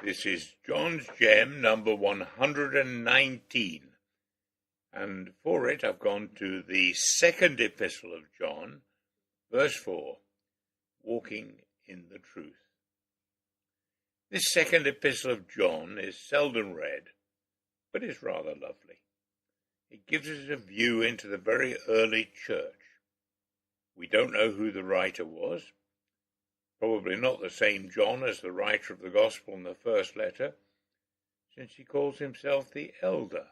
This is John's Gem number 119, and for it I've gone to the second epistle of John, verse 4, walking in the truth. This second epistle of John is seldom read, but is rather lovely. It gives us a view into the very early church. We don't know who the writer was. Probably not the same John as the writer of the Gospel in the first letter, since he calls himself the elder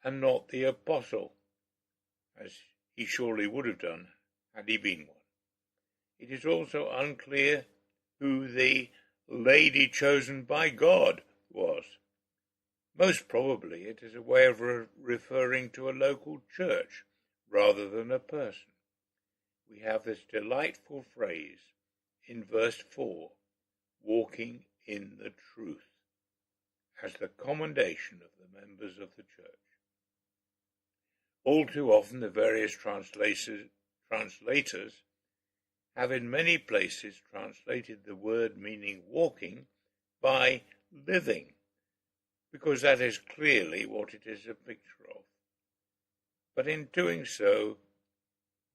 and not the apostle, as he surely would have done had he been one. It is also unclear who the lady chosen by God was. Most probably it is a way of referring to a local church rather than a person. We have this delightful phrase in verse 4, walking in the truth, as the commendation of the members of the church. All too often the various translators have in many places translated the word meaning walking by living, because that is clearly what it is a picture of. But in doing so,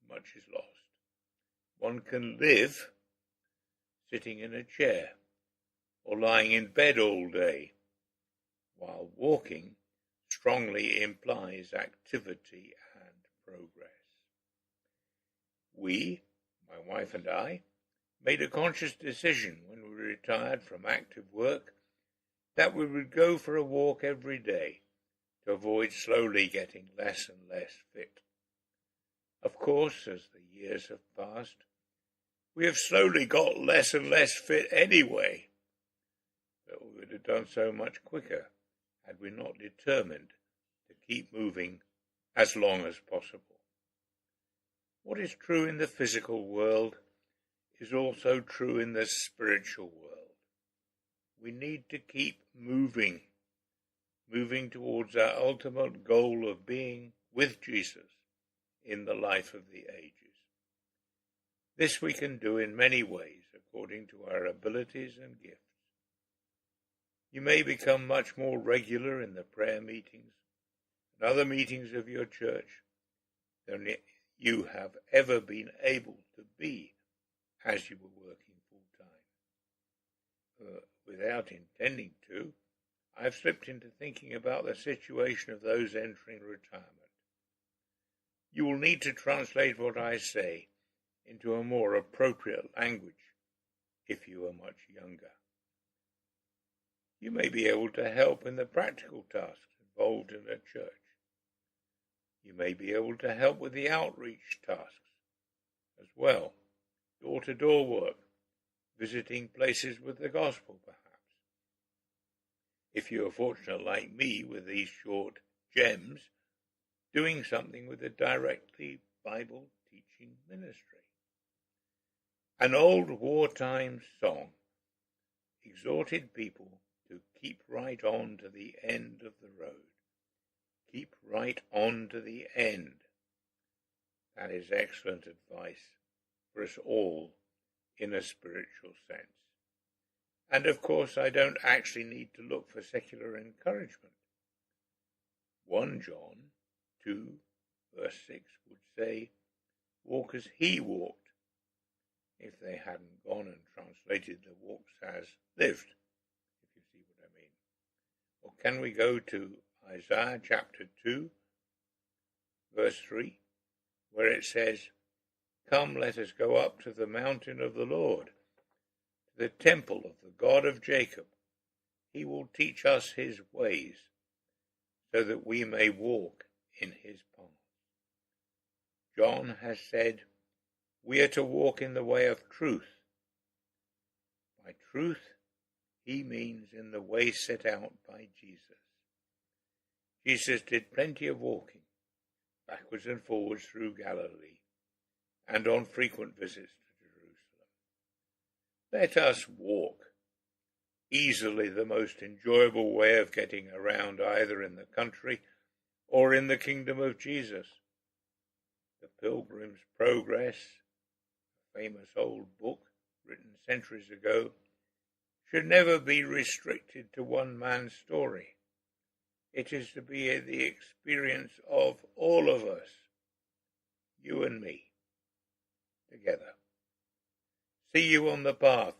much is lost. One can live sitting in a chair or lying in bed all day, while walking strongly implies activity and progress. We, my wife and I, made a conscious decision when we retired from active work that we would go for a walk every day to avoid slowly getting less and less fit. Of course, as the years have passed, we have slowly got less and less fit anyway, but we would have done so much quicker had we not determined to keep moving as long as possible. What is true in the physical world is also true in the spiritual world. We need to keep moving towards our ultimate goal of being with Jesus in the life of the ages. This we can do in many ways according to our abilities and gifts. You may become much more regular in the prayer meetings and other meetings of your church than you have ever been able to be as you were working full time. Without intending to, I've slipped into thinking about the situation of those entering retirement. You will need to translate what I say into a more appropriate language if you are much younger. You may be able to help in the practical tasks involved in a church. You may be able to help with the outreach tasks as well, door-to-door work, visiting places with the gospel perhaps. If you are fortunate like me with these short gems, doing something with a directly Bible teaching ministry. An old wartime song exhorted people to keep right on to the end of the road. Keep right on to the end. That is excellent advice for us all in a spiritual sense. And of course, I don't actually need to look for secular encouragement. 1 John 2 verse 6 would say, walk as he walked, if they hadn't gone and translated the walks as lived, if you see what I mean. Or can we go to Isaiah chapter 2, verse 3, where it says, come, let us go up to the mountain of the Lord, to the temple of the God of Jacob. He will teach us his ways, so that we may walk in his paths. John has said, we are to walk in the way of truth. By truth, he means in the way set out by Jesus. Jesus did plenty of walking, backwards and forwards through Galilee, and on frequent visits to Jerusalem. Let us walk. Easily the most enjoyable way of getting around either in the country or in the kingdom of Jesus. The Pilgrim's Progress, a famous old book written centuries ago, should never be restricted to one man's story. It is to be the experience of all of us, you and me, together. See you on the path.